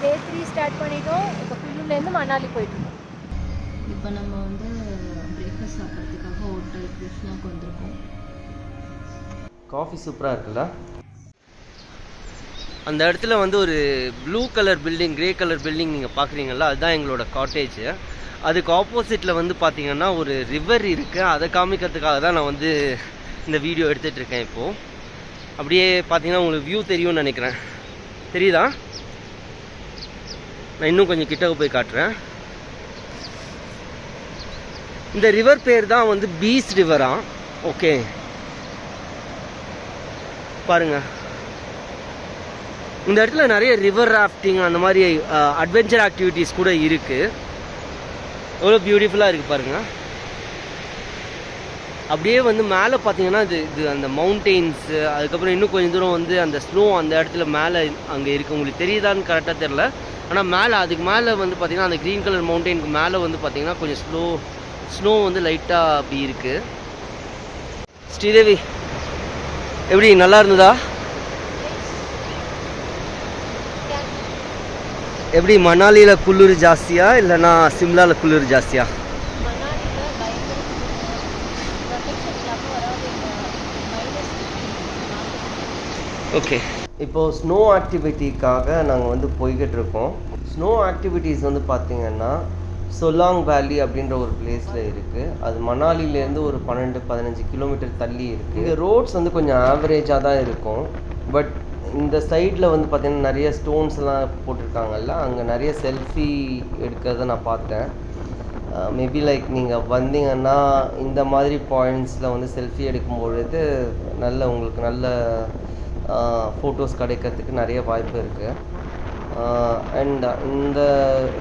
டே 3 start பண்ணிட்டோம். இப்போ குல்லுலேருந்து மணாலி போயிட்டுருக்கோம். இப்போ நம்ம வந்து பிரேக்ஃபாஸ்ட் சாப்பிட்றதுக்காக ஹோட்டல் கிருஷ்ணாவுக்கு வந்திருக்கோம். காஃபி சூப்பராக இருக்குல்ல. அந்த இடத்துல வந்து ஒரு blue colour building, grey colour building நீங்கள் பார்க்குறீங்களா, அதுதான் எங்களோட காட்டேஜ். அதுக்கு ஆப்போசிட்டில் வந்து பார்த்திங்கன்னா ஒரு ரிவர் இருக்குது. அதை காமிக்கிறதுக்காக தான் நான் வந்து இந்த வீடியோ எடுத்துகிட்ருக்கேன். இப்போது அப்படியே பார்த்தீங்கன்னா உங்களுக்கு வியூ தெரியும்னு நினைக்கிறேன். தெரியுதா? நான் இன்னும் கொஞ்சம் கிட்டக்க போய் காட்டுறேன். இந்த ரிவர் பேர் தான் வந்து பீச் ரிவரா. ஓகே பாருங்க, இந்த இடத்துல நிறைய ரிவர் ராஃப்டிங் அந்த மாதிரி அட்வென்ச்சர் ஆக்டிவிட்டீஸ் கூட இருக்குது. எவ்வளோ பியூட்டிஃபுல்லாக இருக்குது பாருங்கள். அப்படியே வந்து மேலே பார்த்தீங்கன்னா இது அந்த மவுண்டெயின்ஸு, அதுக்கப்புறம் இன்னும் கொஞ்சம் தூரம் வந்து அந்த ஸ்னோ அந்த இடத்துல மேலே அங்கே இருக்குது. உங்களுக்கு தெரியுதான்னு கரெக்டாக தெரில. ஆனால் மேலே அதுக்கு மேலே வந்து பார்த்திங்கன்னா அந்த க்ரீன் கலர் மவுண்டெயினுக்கு மேலே வந்து பார்த்திங்கன்னா கொஞ்சம் ஸ்னோ வந்து லைட்டாக அப்படி இருக்குது. ஸ்ரீதேவி எப்படி நல்லா இருந்ததா? எப்படி மணாலியில் குளிர் ஜாஸ்தியா இல்லைனா சிம்லாவில் குளிர் ஜாஸ்தியா? ஓகே, இப்போது ஸ்னோ ஆக்டிவிட்டிக்காக நாங்கள் வந்து போய்கிட்டு இருக்கோம். ஸ்னோ ஆக்டிவிட்டீஸ் வந்து பார்த்திங்கன்னா சொலாங் வேலி அப்படின்ற ஒரு பிளேஸில் இருக்குது. அது மணாலிலேருந்து ஒரு 12-15 கிலோமீட்டர் தள்ளி இருக்குது. இங்கே ரோட்ஸ் வந்து கொஞ்சம் ஆவரேஜாக தான் இருக்கும். பட் இந்த சைடில் வந்து பார்த்திங்கன்னா நிறைய ஸ்டோன்ஸ்லாம் போட்டிருக்காங்கல்ல, அங்கே நிறைய செல்ஃபி எடுக்கிறத நான் பார்த்தேன். மேபி லைக் நீங்கள் வந்தீங்கன்னா இந்த மாதிரி பாயிண்ட்ஸில் வந்து செல்ஃபி எடுக்கும்பொழுது உங்களுக்கு நல்ல ஃபோட்டோஸ் கிடைக்கிறதுக்கு நிறைய வாய்ப்பு இருக்குது. அண்ட் இந்த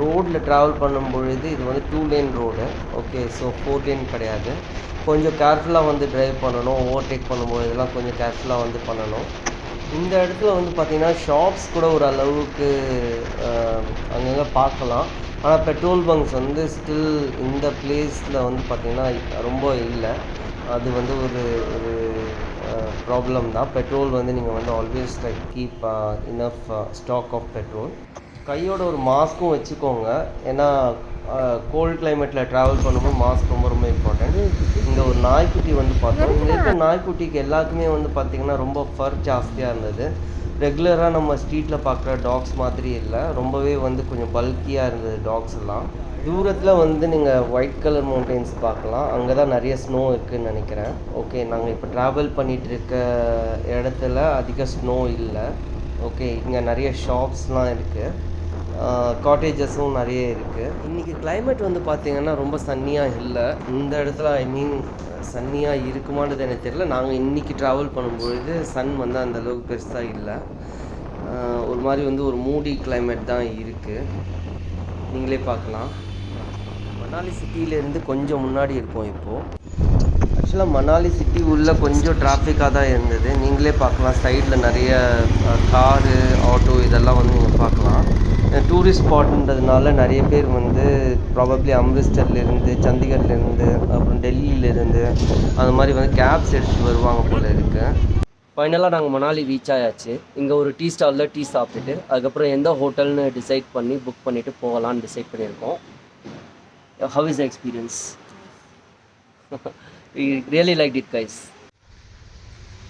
ரோடில் ட்ராவல் பண்ணும் பொழுது இது வந்து 2 lane road. Okay, so 4 lane கிடையாது. கொஞ்சம் கேர்ஃபுல்லாக வந்து ட்ரைவ் பண்ணணும். ஓவர்டேக் பண்ணும்போது இதெல்லாம் கொஞ்சம் கேர்ஃபுல்லாக வந்து பண்ணணும். இந்த இடத்துல வந்து பார்த்திங்கன்னா ஷாப்ஸ் கூட ஒரு அளவுக்கு அங்கங்கே பார்க்கலாம். ஆனால் பெட்ரோல் பங்க்ஸ் வந்து ஸ்டில் இந்த பிளேஸில் வந்து பார்த்திங்கன்னா ரொம்ப இல்லை. அது வந்து ஒரு ப்ராப்ளம் தான். பெட்ரோல் வந்து நீங்கள் வந்து always like keep enough stock of petrol. கையோட ஒரு மாஸ்க்கும் வச்சுக்கோங்க. ஏன்னா கோல்ட் கிளைமேட்டில் ட்ராவல் பண்ணும்போது மாஸ்க் ரொம்ப ரொம்ப இம்பார்ட்டன்ட். இங்கே ஒரு நாய்க்குட்டி வந்து பார்த்தோம். இங்கே இருக்கிற நாய்க்குட்டிக்கு எல்லாத்துக்குமே வந்து பார்த்திங்கன்னா ரொம்ப ஃபர் ஜாஸ்தியாக இருந்தது. ரெகுலராக நம்ம ஸ்ட்ரீட்டில் பார்க்குற டாக்ஸ் மாதிரி இல்லை, ரொம்பவே வந்து கொஞ்சம் பல்கியாக இருந்தது டாக்ஸ் எல்லாம். தூரத்தில் வந்து நீங்கள் ஒயிட் கலர் மவுண்டெயின்ஸ் பார்க்கலாம். அங்கே தான் நிறைய ஸ்னோ இருக்குதுன்னு நினைக்கிறேன். ஓகே, நாங்கள் இப்போ ட்ராவல் பண்ணிகிட்டு இருக்க இடத்துல அதிக ஸ்னோ இல்லை. ஓகே, இங்கே நிறைய ஷாப்ஸ்லாம் இருக்குது, காட்டேஜஸும் நிறைய இருக்குது. இன்றைக்கி கிளைமேட் வந்து பார்த்திங்கன்னா ரொம்ப சன்னியாக இல்லை. இந்த இடத்துல சன்னியாக இருக்குமான்றது எனக்கு தெரியல. நாங்கள் இன்றைக்கி ட்ராவல் பண்ணும்பொழுது சன் வந்து அந்தளவுக்கு பெருசாக இல்லை. ஒரு மாதிரி வந்து ஒரு மூடி கிளைமேட் தான் இருக்குது. நீங்களே பார்க்கலாம். மணாலி சிட்டியிலேருந்து கொஞ்சம் முன்னாடி இருக்கோம் இப்போது. ஆக்சுவலாக மணாலி சிட்டி உள்ளே கொஞ்சம் டிராஃபிக்காக தான் இருந்தது. நீங்களே பார்க்கலாம், சைடில் நிறைய காரு, ஆட்டோ இதெல்லாம் வந்து நீங்கள் பார்க்கலாம். டூரிஸ்ட் ஸ்பாட்ன்றதுனால நிறைய பேர் வந்து ப்ராபப்ளி அம்ரிஸ்டர்லேருந்து, சண்டிகர்லேருந்து, அப்புறம் டெல்லியிலேருந்து அந்த மாதிரி வந்து கேப்ஸ் எடுத்துகிட்டு வருவாங்க போல் இருக்குது. ஃபைனலாக நாங்கள் மணாலி ரீச் ஆயாச்சு. இங்கே ஒரு டீ ஸ்டாலில் டீ சாப்பிட்டுட்டு அதுக்கப்புறம் எந்த ஹோட்டல்னு டிசைட் பண்ணி புக் பண்ணிவிட்டு போகலான்னு டிசைட் பண்ணியிருக்கோம். How is the experience? We really liked it guys.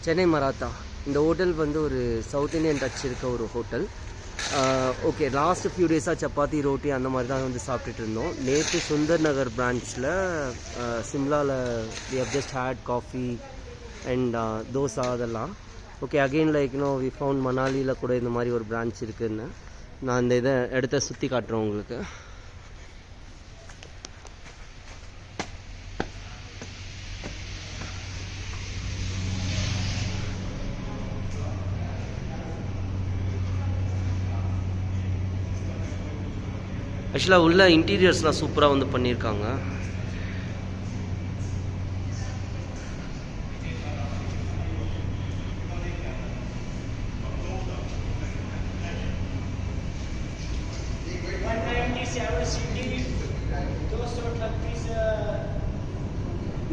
Chennai Maratha இந்த ஹோட்டல் வந்து ஒரு சவுத் இந்தியன் டச் இருக்க ஒரு ஹோட்டல். ஓகே, லாஸ்ட் ஃபியூ டேஸாக சப்பாத்தி ரோட்டி அந்த மாதிரி தான் வந்து சாப்பிட்டுட்டு இருந்தோம். நேற்று சுந்தர் நகர் பிரான்ச்சில் சிம்லாவில் we have just had coffee and dosa அதெல்லாம். Okay, again like we found மணாலியில் கூட இந்த மாதிரி ஒரு பிரான்ச் இருக்குதுன்னு. நான் இந்த இடத்த சுற்றி காட்டுறேன் உங்களுக்கு. ஆக்சுவலாக உள்ள இன்டீரியர்ஸ்லாம் சூப்பராக வந்து பண்ணியிருக்காங்க.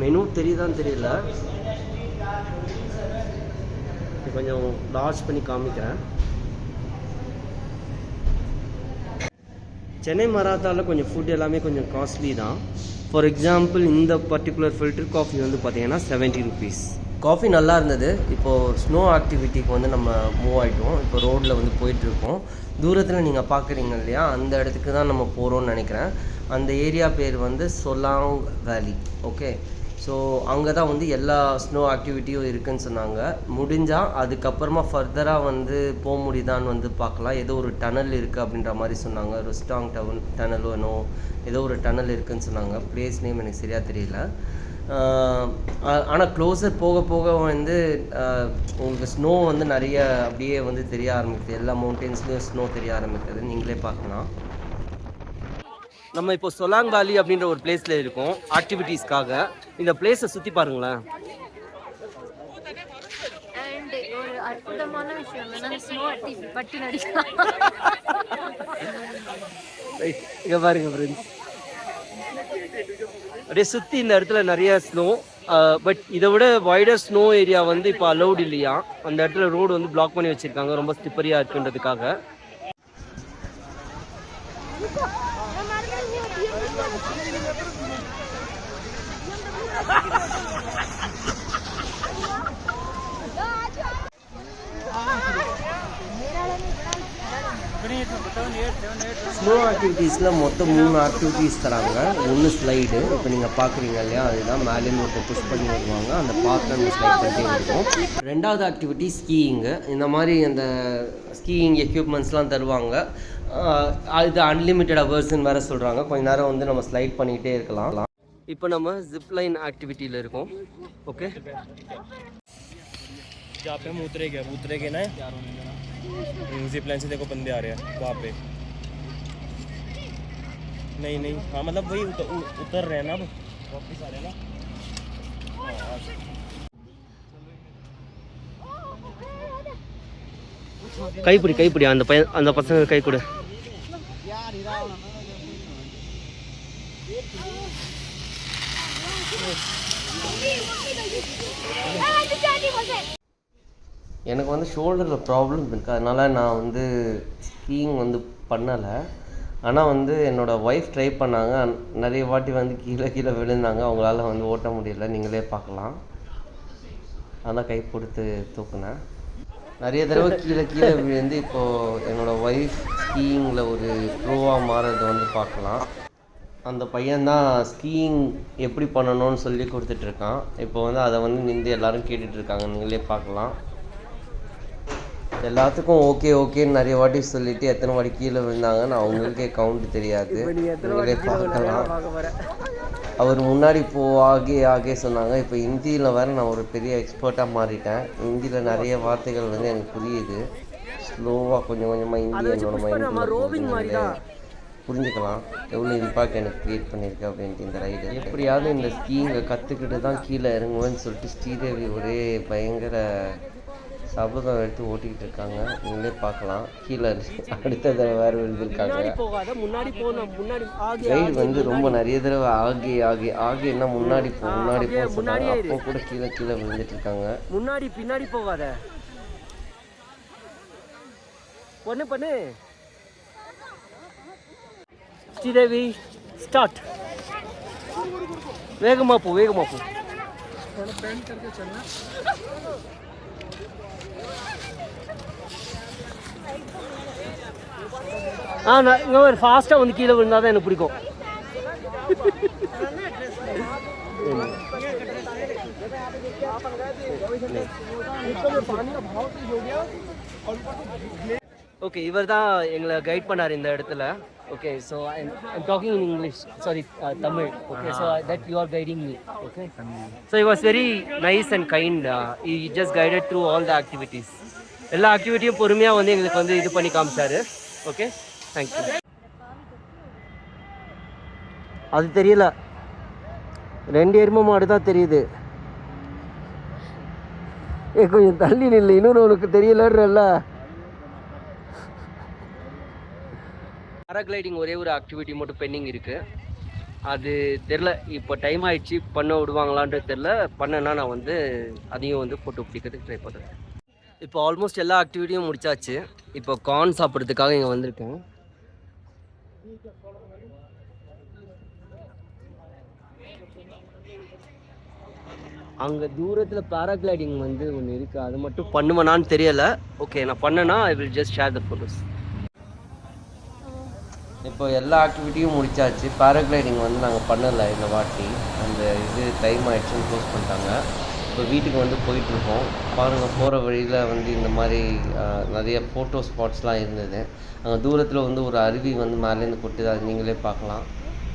மெனு தெரியுதான்னு தெரியல, கொஞ்சம் லார்ஜ் பண்ணி காமிக்கிறேன். சென்னை மராத்தாவில் கொஞ்சம் ஃபுட் எல்லாமே கொஞ்சம் காஸ்ட்லி தான். ஃபார் எக்ஸாம்பிள் இந்த பர்டிகுலர் ஃபில்டர் காஃபி வந்து பார்த்தீங்கன்னா 70 rupees. காஃபி நல்லா இருந்தது. இப்போது ஸ்னோ ஆக்டிவிட்டிக்கு வந்து நம்ம மூவ் ஆகிட்டோம். இப்போ ரோட்டில் வந்து போயிட்டுருக்கோம். தூரத்தில் நீங்கள் பார்க்குறீங்க இல்லையா, அந்த இடத்துக்கு தான் நம்ம போகிறோம்னு நினைக்கிறேன். அந்த ஏரியா பேர் வந்து சொலாங் வேலி. ஓகே, ஸோ அங்கே தான் வந்து எல்லா ஸ்னோ ஆக்டிவிட்டியும் இருக்குதுன்னு சொன்னாங்க. முடிஞ்சால் அதுக்கப்புறமா ஃபர்தராக வந்து போக முடியுதான்னு வந்து பார்க்கலாம். ஏதோ ஒரு டனல் இருக்குது அப்படின்ற மாதிரி சொன்னாங்க. ருஸ்டாங் டனலோ ஏதோ ஒரு டனல் இருக்குதுன்னு சொன்னாங்க. பிளேஸ் நேம் எனக்கு சரியாக தெரியல. ஆனால் க்ளோஸர் போக போக வந்து உங்களுக்கு ஸ்னோ வந்து நிறைய அப்படியே வந்து தெரிய ஆரம்பிக்குது. எல்லா மவுண்டெயின்ஸ்லேயும் ஸ்னோ தெரிய ஆரம்பிக்குது, நீங்களே பார்க்கலாம். நம்ம இப்போ சொலாங் வேலி அப்படின்ற ஒரு பிளேஸில் இருக்கோம் ஆக்டிவிட்டீஸ்க்காக. இந்த பிளேஸை சுற்றி பாருங்களேன். அண்ட் ஒரு அற்புதமான விஷயம் என்னன்னா ஸ்னோ பட்டி நடிக்கலாம். இங்கே பாருங்க ஃப்ரெண்ட்ஸ், அப்படியே சுற்றி இந்த இடத்துல நிறைய ஸ்னோ. பட் இதை விட வைடர் ஸ்னோ ஏரியா வந்து இப்போ அலௌட் இல்லையா. அந்த இடத்துல ரோடு வந்து பிளாக் பண்ணி வச்சுருக்காங்க, ரொம்ப ஸ்லிப்பரியாக இருக்குன்றதுக்காக. ஸ்னோ ஆக்டிவிட்டீஸில் மொத்தம் 3 ஆக்டிவிட்டீஸ் தராங்க. ஒன்று ஸ்லைடு, இப்போ நீங்கள் பார்க்குறீங்க இல்லையா, அதுதான் மேலேருந்து ஒருத்தர் புஷ் பண்ணி வருவாங்க, அந்த பார்க்கில் நம்ம ஸ்லைட் பண்ணிட்டே இருக்கும். 2வது ஆக்டிவிட்டி ஸ்கீயிங்கு. இந்த மாதிரி அந்த ஸ்கீயிங் எக்யூப்மெண்ட்ஸ்லாம் தருவாங்க. இது அன்லிமிட்டட் ஹவர்ஸ்ன்னு வேறு சொல்கிறாங்க. கொஞ்ச நேரம் வந்து நம்ம ஸ்லைட் பண்ணிக்கிட்டே இருக்கலாம். இப்போ நம்ம ஜிப்லைன் ஆக்டிவிட்டியில் இருக்கோம். ஓகே, जहाँ पे हम उतरेंगे ना जिप लाइन से देखो बंदे आ रहे हैं वहाँ पे। नहीं हाँ मतलब वही उतर रहे हैं ना, अब वापस आ रहे हैं ना। கைப்பிடி அந்த பசங்க கை கொடு. எனக்கு வந்து ஷோல்டரில் ப்ராப்ளம் இருக்குது, அதனால் நான் வந்து ஸ்கீயிங் வந்து பண்ணலை. ஆனால் வந்து என்னோடய ஒய்ஃப் ட்ரை பண்ணாங்க. நிறைய வாட்டி வந்து கீழே விழுந்தாங்க. அவங்களால வந்து ஓட்ட முடியல, நீங்களே பார்க்கலாம். அதான் கை கொடுத்து தூக்குனேன். நிறைய தடவை கீழே விழுந்து இப்போது என்னோடய ஒய்ஃப் ஸ்கீயிங்கில் ஒரு ப்ரோவாக மாறுறதை வந்து பார்க்கலாம். அந்த பையன்தான் ஸ்கீயிங் எப்படி பண்ணணும்னு சொல்லி கொடுத்துட்ருக்கான். இப்போ வந்து அதை வந்து நின்று எல்லோரும் கேட்டுட்ருக்காங்க, நீங்களே பார்க்கலாம். எல்லாத்துக்கும் ஓகேன்னு நிறைய வாட்டி சொல்லிவிட்டு எத்தனை வாட்டி கீழே விழுந்தாங்கன்னு அவங்களுக்கே கவுண்ட் தெரியாது, நீங்களே பார்க்கலாம். அவர் முன்னாடி ஆகே சொன்னாங்க. இப்போ ஹிந்தியில் வேறு நான் ஒரு பெரிய எக்ஸ்பர்ட்டாக மாறிட்டேன். ஹிந்தியில் நிறைய வார்த்தைகள் வந்து எனக்கு புரியுது. ஸ்லோவாக கொஞ்சம் கொஞ்சமாக ஹிந்தி என்னோட மைண்ட் புரிஞ்சுக்கலாம். எவ்வளோ இம்பாக்ட் எனக்கு க்ரியேட் பண்ணியிருக்கு அப்படின்ட்டு இந்த ரைடு. எப்படியாவது இந்த ஸ்கீயிங்கை கற்றுக்கிட்டு தான் கீழே இறங்குவேன்னு சொல்லிட்டு ஸ்ரீதேவி ஒரே பயங்கர சபதம் எடுத்து ஓட்டிக்கிட்டு இருக்காங்க, நீங்களே பார்க்கலாம். கீழே அடுத்த தடவை வேறு எழுதியிருக்காங்க. ரைடு வந்து ரொம்ப நிறைய தடவை ஆகேன்னா முன்னாடி சொன்னாங்க. அப்போ கூட கீழே விழுந்துட்டு இருக்காங்க. முன்னாடி பின்னாடி போகாத, பண்ணு. ஸ்ரீதேவி ஸ்டார்ட். வேகமா போ. நான் இங்கே ஒரு ஃபாஸ்ட்டாக வந்து கீழே விழுந்தால் தான் எனக்கு பிடிக்கும். ஓகே, இவர் தான் எங்களை கைட் பண்ணார் இந்த இடத்துல. Okay, so I'm talking in English, sorry Tamil. Okay, so that you are guiding me. Okay, so he was very nice and kind. He just guided through all the activities. எல்லா ஆக்டிவிட்டியும் பொறுமையாக வந்து எங்களுக்கு வந்து இது பண்ணி காமிச்சாரு. Okay, thank you. அது தெரியல, 2 எருமை மாடு தான் தெரியுது. கொஞ்சம் தள்ளி நில்லை, இன்னொன்று உனக்கு தெரியலன்றல்ல. பேராகிளைடிங் ஒரே ஒரு ஆக்டிவிட்டி மட்டும் பெண்டிங் இருக்குது. அது தெரில, இப்போ டைம் ஆகிடுச்சு, பண்ண விடுவாங்களான்றது தெரில. பண்ணேன்னா நான் வந்து அதையும் வந்து ஃபோட்டோ பிடிக்கிறதுக்கு ட்ரை பண்ணுறேன். இப்போ ஆல்மோஸ்ட் எல்லா ஆக்டிவிட்டியும் முடிச்சாச்சு. இப்போ கார்ன் சாப்பிட்றதுக்காக இங்கே வந்திருக்கேன். அங்கே தூரத்தில் பேராகிளைடிங் வந்து ஒன்று இருக்குது, அது மட்டும் பண்ணுவேனான்னு தெரியல. ஓகே, நான் பண்ணேன்னா I will just share the photos. இப்போ எல்லா ஆக்டிவிட்டியும் முடிச்சாச்சு. பேராகிளைடிங் வந்து நாங்கள் பண்ணலை இந்த வாட்டி, அந்த இது டைம் ஆகிடுச்சுன்னு க்ளோஸ் பண்ணிட்டாங்க. இப்போ வீட்டுக்கு வந்து போயிட்டுருக்கோம். பாருங்கள், போகிற வழியில் வந்து இந்த மாதிரி நிறைய ஃபோட்டோ ஸ்பாட்ஸ்லாம் இருந்தது. அங்கே தூரத்தில் வந்து ஒரு அருவி வந்து மேலேருந்து கொட்டுது, அது நீங்களே பார்க்கலாம்.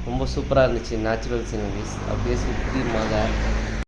ரொம்ப சூப்பராக இருந்துச்சு. நேச்சுரல் சீனரிஸ் அப்படியே சுற்றி மலை